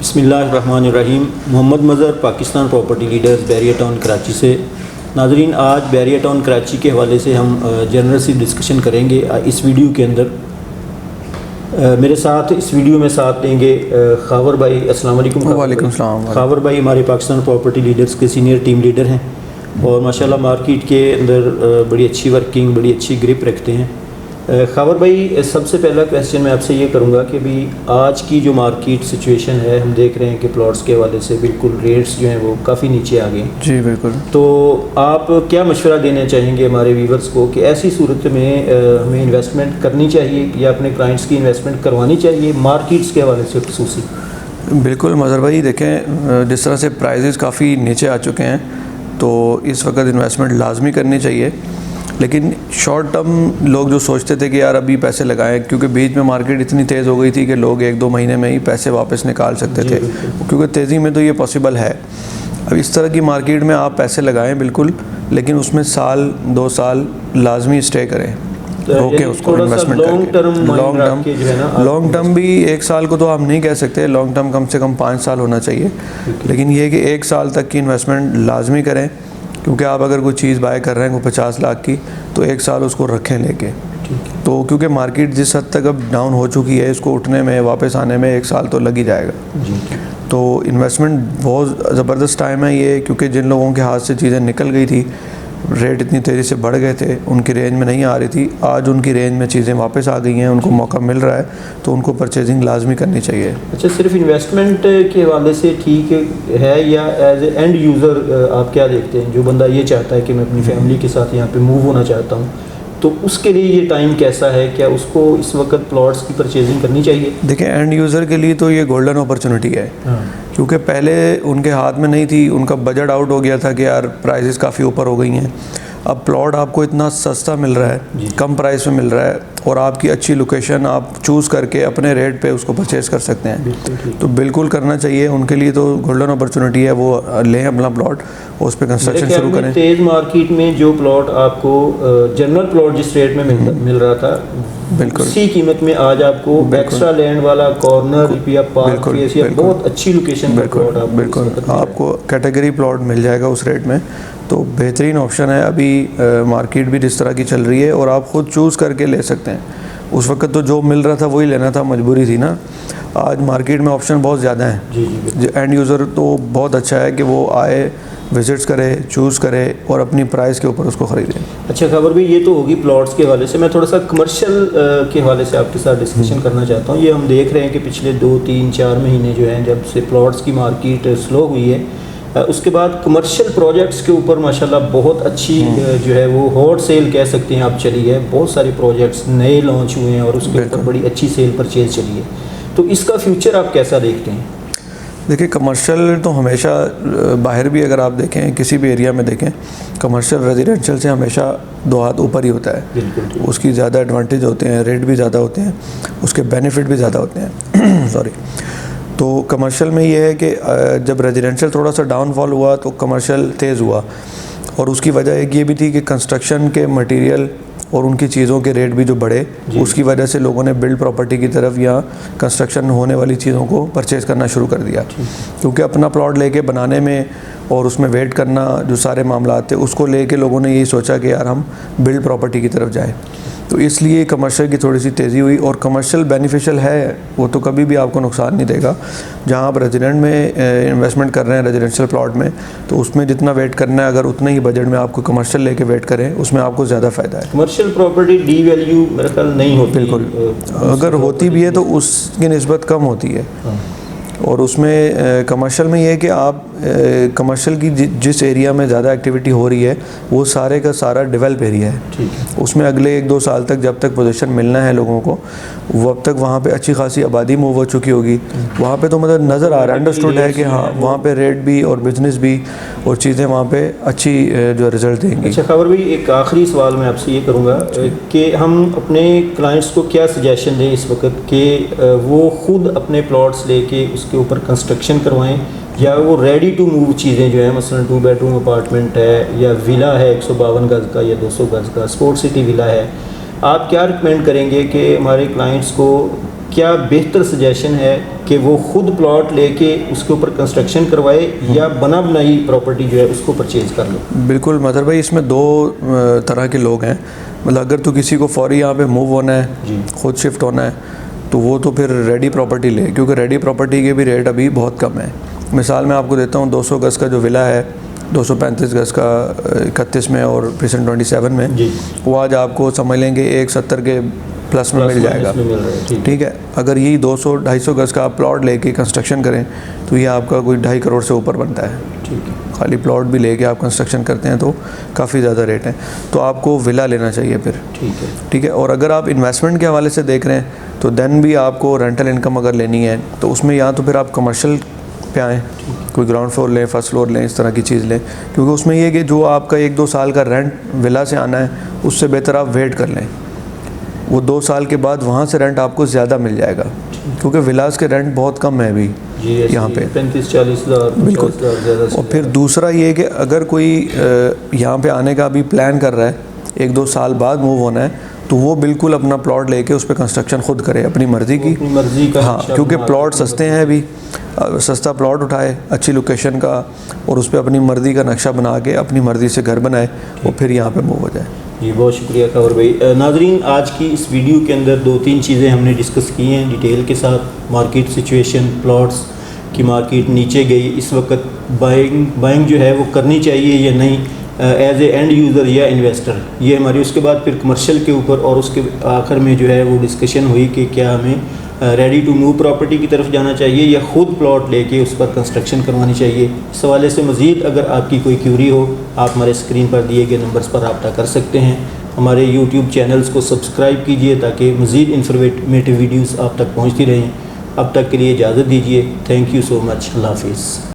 बिस्मिल्लाहिर्रहमानिर्रहीम। Mohammad Mazhar, Pakistan property leaders, Bahria Town Karachi से। नाज़रीन, आज बैरिया टाउन कराची के हवाले से हम जनरल सी डिस्कशन करेंगे इस वीडियो के अंदर। मेरे साथ इस वीडियो में साथ देंगे खावर भाई। अस्सलाम वालेकुम। वालेकुम सलाम। खावर भाई हमारे पाकिस्तान प्रॉपर्टी लीडर्स के सीनियर टीम लीडर हैं और माशाल्लाह मार्केट के अंदर बड़ी अच्छी वर्किंग, बड़ी अच्छी ग्रिप रखते हैं। खावर भाई, सबसे पहला क्वेश्चन मैं आपसे ये करूँगा कि भी आज की जो मार्केट सिचुएशन है, हम देख रहे हैं कि प्लॉट्स के हवाले से बिल्कुल रेट्स जो हैं वो काफ़ी नीचे आ गए। जी बिल्कुल। तो आप क्या मशवरा देना चाहेंगे हमारे व्यूवर्स को कि ऐसी सूरत में हमें इन्वेस्टमेंट करनी चाहिए या अपने क्लाइंट्स की इन्वेस्टमेंट करवानी चाहिए मार्केट्स के हवाले से खुसूसी? बिल्कुल मज़हर भाई, देखें जिस तरह से प्राइजेज़ काफ़ी नीचे आ चुके हैं तो इस वक्त इन्वेस्टमेंट लाजमी करनी चाहिए। लेकिन शॉर्ट टर्म लोग जो सोचते थे कि यार अभी पैसे लगाएं, क्योंकि बीच में मार्केट इतनी तेज़ हो गई थी कि लोग 1-2 महीने में ही पैसे वापस निकाल सकते थे, क्योंकि तेज़ी में तो ये पॉसिबल है। अब इस तरह की मार्केट में आप पैसे लगाएं बिल्कुल, लेकिन उसमें 1-2 साल लाजमी स्टे करें, रोकें उसको इन्वेस्टमेंट करके। लॉन्ग टर्म भी 1 साल को तो आप नहीं कह सकते, लॉन्ग टर्म कम से कम 5 साल होना चाहिए। लेकिन ये कि 1 साल तक की इन्वेस्टमेंट लाजमी करें, क्योंकि आप अगर कोई चीज़ बाय कर रहे हैं कोई 50 लाख की, तो 1 साल उसको रखें लेके। तो क्योंकि मार्केट जिस हद तक अब डाउन हो चुकी है, इसको उठने में वापस आने में 1 साल तो लग ही जाएगा। तो इन्वेस्टमेंट बहुत ज़बरदस्त टाइम है ये, क्योंकि जिन लोगों के हाथ से चीज़ें निकल गई थी, रेट इतनी तेज़ी से बढ़ गए थे, उनकी रेंज में नहीं आ रही थी, आज उनकी रेंज में चीज़ें वापस आ गई हैं, उनको मौका मिल रहा है, तो उनको परचेजिंग लाजमी करनी चाहिए। अच्छा, सिर्फ इन्वेस्टमेंट के हवाले से ठीक है या एज ए एंड यूज़र आप क्या देखते हैं? जो बंदा ये चाहता है कि मैं अपनी फैमिली के साथ यहाँ पे मूव होना चाहता हूँ, तो उसके लिए ये टाइम कैसा है? क्या उसको इस वक्त प्लॉट्स की परचेजिंग करनी चाहिए? देखिए, एंड यूज़र के लिए तो ये गोल्डन अपॉर्चुनिटी है। क्योंकि पहले उनके हाथ में नहीं थी, उनका बजट आउट हो गया था कि यार प्राइसेस काफ़ी ऊपर हो गई हैं। अब प्लॉट आपको इतना सस्ता मिल रहा है, कम प्राइस में मिल रहा है, और आपकी अच्छी लोकेशन आप चूज़ करके अपने रेट पे उसको परचेज़ कर सकते हैं। तो बिल्कुल करना चाहिए, उनके लिए तो गोल्डन अपॉर्चुनिटी है। वो लें अपना प्लॉट और उस पर कंस्ट्रक्शन शुरू करें। तेज़ मार्केट में जो प्लॉट आपको जनरल प्लॉट जिस रेट में मिल रहा था, बिल्कुल उसी कीमत में आज आपको एक्स्ट्रा लैंड वाला कॉर्नर या पार्क फेस या बहुत अच्छी लोकेशन पर प्लॉट बिल्कुल आपको कैटेगरी प्लॉट मिल जाएगा उस रेट में। तो बेहतरीन ऑप्शन है। अभी मार्केट भी जिस तरह की चल रही है और आप ख़ुद चूज़ करके ले सकते हैं। उस वक्त तो जो मिल रहा था वही लेना था, मजबूरी थी ना। आज मार्केट में ऑप्शन बहुत ज़्यादा हैं। एंड यूज़र तो बहुत अच्छा है कि वो आए, विजिट्स करे, चूज़ करे और अपनी प्राइस के ऊपर उसको ख़रीदें। अच्छा खबर भी ये तो होगी प्लॉट्स के हवाले से। मैं थोड़ा सा कमर्शियल के हवाले से आपके साथ डिस्कशन करना चाहता हूँ। ये हम देख रहे हैं कि पिछले 2-3-4 महीने जो हैं, जब से प्लॉट्स की मार्केट स्लो हुई है, उसके बाद कमर्शियल प्रोजेक्ट्स के ऊपर माशाल्लाह बहुत अच्छी जो है वो हॉट सेल कह सकते हैं आप चली है। बहुत सारे प्रोजेक्ट्स नए लॉन्च हुए हैं और उसके ऊपर बड़ी अच्छी सेल परचेज चली है। तो इसका फ्यूचर आप कैसा देखते हैं? देखिए, कमर्शियल तो हमेशा बाहर भी अगर आप देखें, किसी भी एरिया में देखें, कमर्शियल रेजिडेंशियल से हमेशा 2 हाथ ऊपर ही होता है। उसकी ज़्यादा एडवांटेज होते हैं, रेट भी ज़्यादा होते हैं, उसके बेनिफिट भी ज़्यादा होते हैं सॉरी। तो कमर्शियल में ये है कि जब रेजिडेंशियल थोड़ा सा डाउनफॉल हुआ तो कमर्शियल तेज़ हुआ, और उसकी वजह एक ये भी थी कि कंस्ट्रक्शन के मटेरियल और उनकी चीज़ों के रेट भी जो बढ़े, उसकी वजह से लोगों ने बिल्ड प्रॉपर्टी की तरफ या कंस्ट्रक्शन होने वाली चीज़ों को परचेज़ करना शुरू कर दिया। क्योंकि अपना प्लॉट लेके बनाने में और उसमें वेट करना, जो सारे मामला थे, उसको लेके लोगों ने यही सोचा कि यार हम बिल्ड प्रॉपर्टी की तरफ जाएँ। तो इसलिए कमर्शियल की थोड़ी सी तेज़ी हुई। और कमर्शियल बेनिफिशियल है, वो तो कभी भी आपको नुकसान नहीं देगा। जहाँ आप रेजिडेंट में इन्वेस्टमेंट कर रहे हैं, रेजिडेंशियल प्लॉट में, तो उसमें जितना वेट करना है, अगर उतने ही बजट में आपको कमर्शियल लेके वेट करें, उसमें आपको ज़्यादा फ़ायदा है। कमर्शियल प्रॉपर्टी डी वैल्यू मेरे ख्याल नहीं होती। बिल्कुल, अगर होती भी है तो उसकी निस्बत कम होती है। और उसमें कमर्शियल में ये है कि आप कमर्शियल की जिस एरिया में ज़्यादा एक्टिविटी हो रही है, वो सारे का सारा डेवलप एरिया है। उसमें अगले 1-2 साल तक जब तक पोजीशन मिलना है लोगों को, वो अब तक वहाँ पे अच्छी खासी आबादी मूव हो चुकी होगी। वहाँ पे तो मतलब नज़र आ रहा है, अंडरस्टूड है कि हाँ वहाँ पे रेट भी और बिजनेस भी और चीज़ें वहाँ पे अच्छी जो रिजल्ट देंगी। अच्छा खबर भी, एक आखिरी सवाल मैं आपसे ये करूँगा कि हम अपने क्लाइंट्स को क्या सजेशन दें इस वक्त कि वो ख़ुद अपने प्लॉट्स लेके उसके ऊपर कंस्ट्रक्शन करवाएं, या वो रेडी टू मूव चीज़ें जो है, मसलन 2 बेडरूम अपार्टमेंट है या विला है 152 गज़ का या 200 गज़ का, स्पोर्ट सिटी विला है, आप क्या रिकमेंड करेंगे कि हमारे क्लाइंट्स को क्या बेहतर सजेशन है कि वो खुद प्लॉट लेके उसके ऊपर कंस्ट्रक्शन करवाए या बना बनाई प्रॉपर्टी जो है उसको परचेज कर लो? बिल्कुल मदर भाई, इसमें दो तरह के लोग हैं। मतलब अगर तो किसी को फौरी यहाँ पे मूव होना है, खुद शिफ्ट होना है, तो वो तो फिर रेडी प्रॉपर्टी ले, क्योंकि रेडी प्रॉपर्टी के भी रेट अभी बहुत कम है। मिसाल मैं आपको देता हूँ, 200 गज़ का जो विला है 235 गज़ का 31 में और प्रेजेंट 27 में, वो आज आपको समझ लेंगे 170 के प्लस में मिल जाएगा। ठीक है, अगर यही 200-250 गज़ का आप प्लॉट लेके कंस्ट्रक्शन करें तो ये आपका कोई 2.5 करोड़ से ऊपर बनता है। ठीक है, खाली प्लॉट भी लेके आप कंस्ट्रक्शन करते हैं तो काफ़ी ज़्यादा रेट है, तो आपको विला लेना चाहिए फिर। ठीक है, और अगर आप इन्वेस्टमेंट के हवाले से देख रहे हैं तो देन भी आपको रेंटल इनकम अगर लेनी है तो उसमें या तो फिर आप कमर्शियल पे आएँ, कोई ग्राउंड फ्लोर लें, फर्स्ट फ्लोर लें, इस तरह की चीज़ लें, क्योंकि उसमें ये कि जो आपका 1-2 साल का रेंट विला से आना है उससे बेहतर आप वेट कर लें। वो 2 साल के बाद वहाँ से रेंट आपको ज़्यादा मिल जाएगा, क्योंकि विलास के रेंट बहुत कम है अभी यहाँ पे, 35-40 हज़ार। बिल्कुल। और फिर दूसरा ये कि अगर कोई यहाँ पे आने का भी प्लान कर रहा है, 1-2 साल बाद मूव होना है, तो वो बिल्कुल अपना प्लॉट लेके उस पर कंस्ट्रक्शन खुद करे अपनी मर्ज़ी की। हाँ, क्योंकि प्लॉट सस्ते हैं अभी, सस्ता प्लॉट उठाए अच्छी लोकेशन का और उस पर अपनी मर्ज़ी का नक्शा बना के अपनी मर्ज़ी से घर बनाए और फिर यहाँ पे मूव हो जाए। जी, बहुत शुक्रिया खबर भाई। नाजरीन, आज की इस वीडियो के अंदर 2-3 चीज़ें हमने डिस्कस की हैं डिटेल के साथ। मार्केट सिचुएशन, प्लॉट्स की मार्केट नीचे गई, इस वक्त बाइंग जो है वो करनी चाहिए या नहीं एज ए एंड यूज़र या इन्वेस्टर, ये हमारी। उसके बाद फिर कमर्शियल के ऊपर और उसके आखिर में जो है वो डिस्कशन हुई कि क्या हमें रेडी टू मूव प्रॉपर्टी की तरफ जाना चाहिए या ख़ुद प्लॉट लेके उस पर कंस्ट्रक्शन करवानी चाहिए। इस हवाले से मज़ीद अगर आपकी कोई क्यूरी हो, आप हमारे स्क्रीन पर दिए गए नंबर्स पर रब्ता कर सकते हैं। हमारे यूट्यूब चैनल्स को सब्सक्राइब कीजिए ताकि मज़ीद इन्फॉर्मेटिव वीडियोज़ आप तक पहुँचती रहें। अब तक के लिए इजाज़त दीजिए। Thank you so much. Allah हाफिज़।